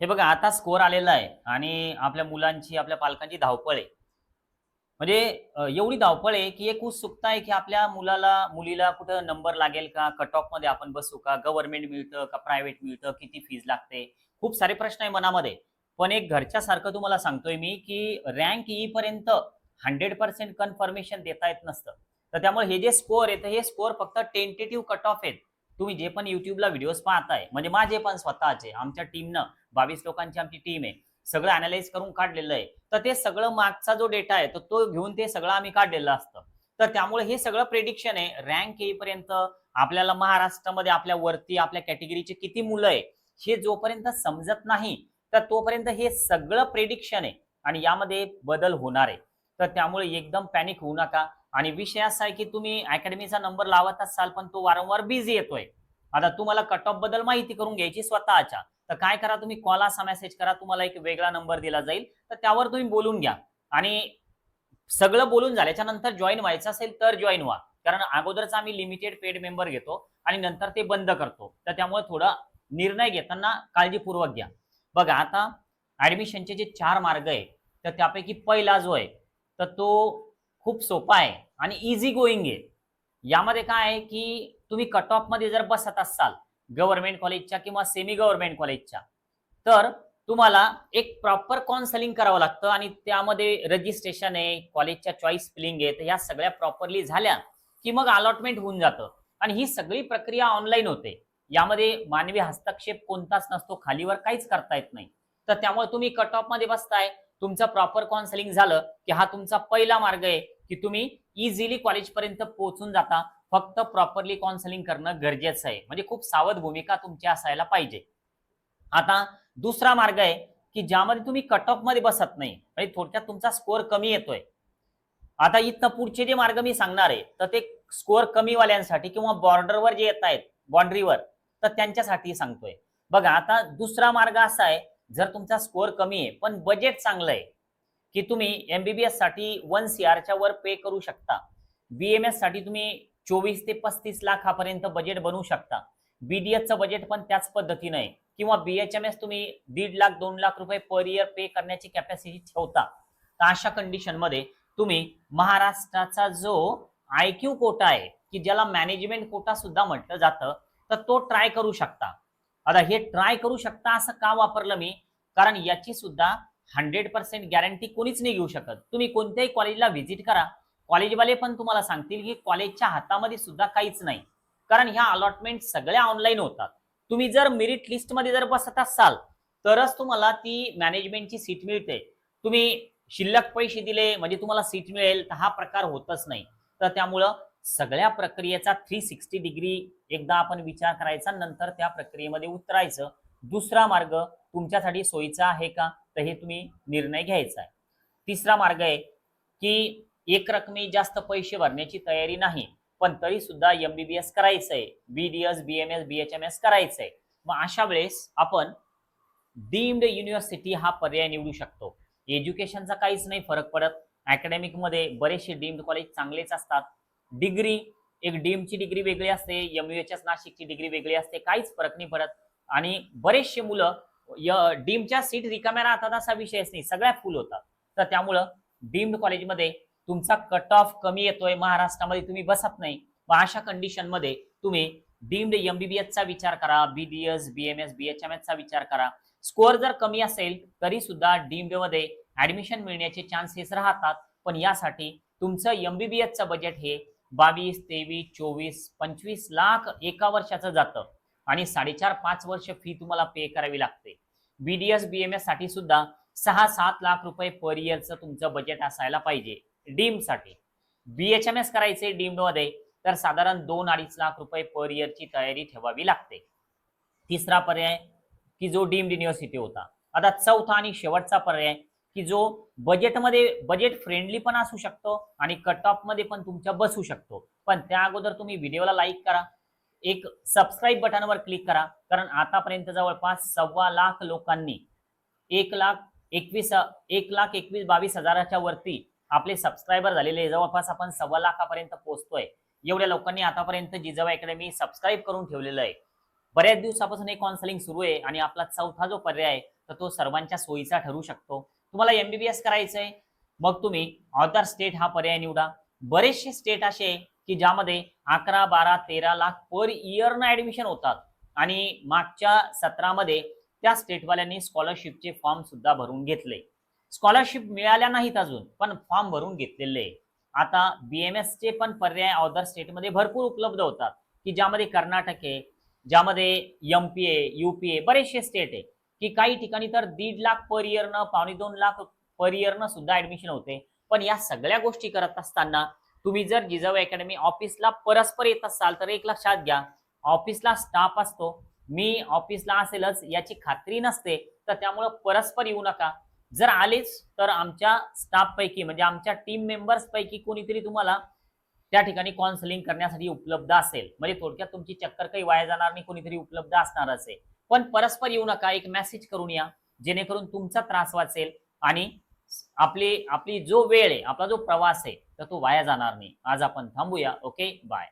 हे बघा आता स्कोर आलेला आहे आणि आपल्या मुलांची, आपल्या पालकांची धावपळ आहे. म्हणजे एवढी धावपळ आहे, की एक उत्सुकता आहे, की आपल्या मुलीला कुठं नंबर लागेल का? कट ऑफमध्ये आपण बसू का? गव्हर्नमेंट मिळतं का प्रायव्हेट मिळतं? किती फीज लागते? खूप सारे प्रश्न आहे मनामध्ये. पण एक घरच्यासारखं तुम्हाला सांगतोय मी, की रँक येईपर्यंत 100% कन्फर्मेशन देता येत नसतं. तर त्यामुळे हे जे स्कोर आहे, तर हे स्कोर फक्त टेंटेटिव्ह कट ऑफ आहेत. तुम्ही जे पण YouTubeला व्हिडिओज पाहताय, म्हणजे माझे पण स्वतःचे, आमच्या टीमनं 22 लोकांची आमची टीम आहे. सगळं अॅनलाईज करून काढलेलं आहे. तर ते सगळं मागचा जो डेटा आहे, तर तो घेऊन ते सगळं आम्ही काढलेलं असतं. तर त्यामुळे हे सगळं प्रिडिक्शन आहे. रँक येईपर्यंत आपल्याला महाराष्ट्रामध्ये आपल्या वरती आपल्या कॅटेगरीचे किती मुलं आहे, हे जोपर्यंत समजत नाही, तर तोपर्यंत हे सगळं प्रिडिक्शन आहे आणि यामध्ये बदल होणार आहे. तर त्यामुळे एकदम पॅनिक होऊ नका आणि विषय असा आहे, की तुम्ही अकॅडमीचा नंबर लावत असाल, पण तो वारंवार बिझी येतोय. आता तुम्हाला कट ऑफ बद्दल माहिती करून घ्यायची स्वतःच्या. तर काय करा तुम्ही कॉल असा मेसेज करा, तुम्हाला एक वेगळा नंबर दिला जाईल. तर त्यावर तुम्ही बोलून घ्या आणि सगळं बोलून झाल्याच्या नंतर जॉइन व्हायचं असेल तर जॉइन व्हा. कारण अगोदरच आम्ही लिमिटेड पेड मेंबर घेतो आणि नंतर ते बंद करतो. तर त्यामुळे थोडा निर्णय घेताना काळजीपूर्वक घ्या. बघा आता ॲडमिशनचे जे 4 मार्ग आहे, तर त्यापैकी पहिला जो आहे, तर तो खूप सोपा आहे आणि ईझी गोइंग आहे. यामध्ये काय आहे, की तुम्ही कट ऑफमध्ये जर बसत असाल गव्हर्नमेंट कॉलेजच्या किंवा सेमी गव्हर्नमेंट कॉलेजच्या, तर तुम्हाला एक प्रॉपर काउन्सेलिंग करावं लागतं आणि त्यामध्ये रजिस्ट्रेशन आहे, कॉलेजच्या चॉईस फिलिंग आहे, तर ह्या सगळ्या प्रॉपरली झाल्या, की मग अलॉटमेंट होऊन जातं आणि ही सगळी प्रक्रिया ऑनलाईन होते. यामध्ये मानवी हस्तक्षेप कोणताच नसतो, खालीवर काहीच करता येत नाही. तर त्यामुळे तुम्ही कट ऑफमध्ये बसताय, तुमचं प्रॉपर काउन्सेलिंग झालं, की हा तुमचा पहिला मार्ग आहे, की तुम्ही इझिली कॉलेजपर्यंत पोहोचून जाता. फक्त प्रॉपरली काउन्सेलिंग करणं गरजेचं आहे. म्हणजे खूप सावध भूमिका तुमची असायला पाहिजे. आता दुसरा मार्ग आहे, की ज्यामध्ये तुम्ही कट ऑफमध्ये बसत नाही. म्हणजे थोडक्यात तुमचा स्कोर कमी येतोय. आता इथनं पुढचे जे मार्ग मी सांगणार आहे, तर ते स्कोर कमीवाल्यांसाठी किंवा बॉर्डरवर जे येतायत, बाउंडरीवर, तर त्यांच्यासाठी सांगतोय. बघा आता दुसरा मार्ग असा आहे, जर तुमचा स्कोर कमी आहे, पण बजेट चांगलं आहे, की तुम्ही एम-बी-बी-एससाठी 1 सीआरच्या वर पे करू शकता. बी-एम-एससाठी तुम्ही 24 ते 35 लाखापर्यंत बजेट बनवू शकता. बी-डी-एसचं बजेट पण त्याच पद्धतीनं आहे किंवा बी-एच-एम-एस तुम्ही 1.5 लाख, 2 लाख रुपये पर इयर पे करण्याची कॅपॅसिटी ठेवता. तर अशा कंडिशनमध्ये तुम्ही महाराष्ट्राचा जो आय-क्यू कोटा आहे, की ज्याला मॅनेजमेंट कोटा सुद्धा म्हटलं जातं, तर तो ट्राय करू शकता. आता हे ट्राय करू शकता असं का वापरलं मी? कारण याची सुद्धा 100% गॅरंटी कोणीच नाही घेऊ शकत. तुम्ही कोणत्याही कॉलेजला व्हिजिट करा. कॉलेजवाले पण तुम्हाला सांगतील, की कॉलेजच्या हातामध्ये सुद्धा काहीच नाही. कारण ह्या अलॉटमेंट सगळ्या ऑनलाईन होतात. तुम्ही जर मेरिट लिस्टमध्ये जर बसत असाल, तरच तुम्हाला ती मॅनेजमेंटची सीट मिळते. तुम्ही शिल्लक पैसे दिले म्हणजे तुम्हाला सीट मिळेल, तर हा प्रकार होतच नाही. तर त्यामुळं सगळ्या प्रक्रियेचा 360 डिग्री एकदा आपण विचार करायचा, नंतर त्या प्रक्रियेमध्ये उतरायचं. दुसरा मार्ग तुमच्यासाठी सोयीचा आहे का? तर हे तुम्ही निर्णय घ्यायचा आहे. तिसरा मार्ग आहे, की एकरकमी जास्त पैसे भरण्याची तयारी नाही, पण तरीसुद्धा एम-बी-बी-एस करायचंय, बी-डी-एस, बी-एम-एस, बी-एच-एम-एस करायचंय. मग अशा वेळेस आपण डीम्ड युनिव्हर्सिटी हा पर्याय निवडू शकतो. एज्युकेशनचा काहीच नाही फरक पडत. अकॅडमिकमध्ये बरेचसे डीम्ड कॉलेज चांगलेच असतात. डिग्री, एक डीमची डिग्री वेगळी असते, एम-यू-एच-एस नाशिकची डिग्री वेगळी असते. काहीच फरक नाही पडत आणि बरेचसे मुलं डीमच्या सीट रिकाम्या राहतात असा विषयच नाही. सगळ्या फुल होतात. तर त्यामुळं डीम्ड कॉलेजमध्ये तुमचा कट ऑफ कमी येतोय, महाराष्ट्रामध्ये तुम्ही बसत नाही. मग अशा कंडिशनमध्ये तुम्ही डीम्ड एम-बी-बी-एसचा विचार करा, बी-डी-एस, बी-एम-एस, बी-एच-एम-एसचा विचार करा. स्कोर जर कमी असेल तरी सुद्धा डीम्डमध्ये ॲडमिशन मिळण्याचे चान्सेस राहतात. पण यासाठी तुमचं एम-बी-बी-एसचं बजेट हे 22, 23, 24, 25 लाख एका वर्षाचं जातं आणि 4.5-5 वर्ष फी तुम्हाला पे करावी लागते. बी-डी-एस, बी-एम-एससाठी सुद्धा 6-7 लाख रुपये पर इयरचं तुमचं बजेट असायला पाहिजे डीमसाठी. बी-एच-एम-एस करायचे डीम्डमध्ये तर साधारण 2-2.5 लाख रुपये पर इयरची तयारी ठेवावी लागते. तिसरा पर्याय, की जो डीम्ड युनिव्हर्सिटी होता. आता चौथा आणि शेवटचा पर्याय, की जो बजेट फ्रेंडली पण असू शकतो आणि कट ऑफमध्ये पण तुमच्या बसू शकतो. पण त्या अगोदर तुम्ही व्हिडिओला लाईक करा. एक सबस्क्राईब बटनवर क्लिक करा. कारण आतापर्यंत जवळपास 1.25 लाख लोकांनी 1,21,000 1,21,22,000च्या वरती आपले सबस्क्रायबर झालेले आहे. जवळपास आपण 1.25 लाखापर्यंत पोहोचतोय. एवढ्या लोकांनी आतापर्यंत जिजाऊ अकॅडमी सबस्क्राईब करून ठेवलेलं आहे. बऱ्याच दिवसापासून हे काउन्सिलिंग सुरू आहे आणि आपला चौथा जो पर्याय आहे तर तो सर्वांच्या सोयीचा ठरू शकतो. तुम्हाला एमबीबीएस करायचंय, मग तुम्ही अदर स्टेट हा पर्याय निवडा. बरेचसे स्टेट असे आहे की ज्यामध्ये 11, 12, 13 लाख पर इयरनं ऍडमिशन होतात आणि मागच्या सत्रामध्ये त्या स्टेटवाल्यांनी स्कॉलरशिपचे फॉर्म सुद्धा भरून घेतले. स्कॉलरशिप मिळाल्या नाहीत अजून, पण फॉर्म भरून घेतलेले आहे. आता BMS चे पण पर्याय अदर स्टेटमध्ये भरपूर उपलब्ध होतात, की ज्यामध्ये कर्नाटक आहे, ज्यामध्ये MP आहे, UP आहे, बरेचसे स्टेट आहे, की काही ठिकाणी तर 1.5 लाख पर इयरनं, 2.25 लाख पर इयरनं सुद्धा ऍडमिशन होते. पण या सगळ्या गोष्टी करत असताना तुम्ही जर जिजाऊ अकॅडमी ऑफिसला परस्पर येत असाल तर एक लक्षात घ्या, ऑफिसला स्टाफ असतो, मी ऑफिसला असेलच याची खात्री नसते, तर त्यामुळे परस्पर येऊ नका. जर आलेच तर आमच्या स्टाफ पैकी म्हणजे आमच्या टीम मेंबर्स पैकी कोणीतरी तुम्हाला त्या ठिकाणी काउन्सिलिंग करण्यासाठी उपलब्ध असेल. म्हणजे थोडक्यात तुमची चक्कर काही वाया जाणार नाही, कोणीतरी उपलब्ध असणारच आहे. पण परस्पर येऊ नका, एक मेसेज करून या, जेणेकरून तुमचा त्रास वाचेल आणि आपली आपली जो वेळ आहे, आपला जो प्रवास आहे, तर तो वाया जाणार नाही. आज आपण थांबूया. Okay, bye.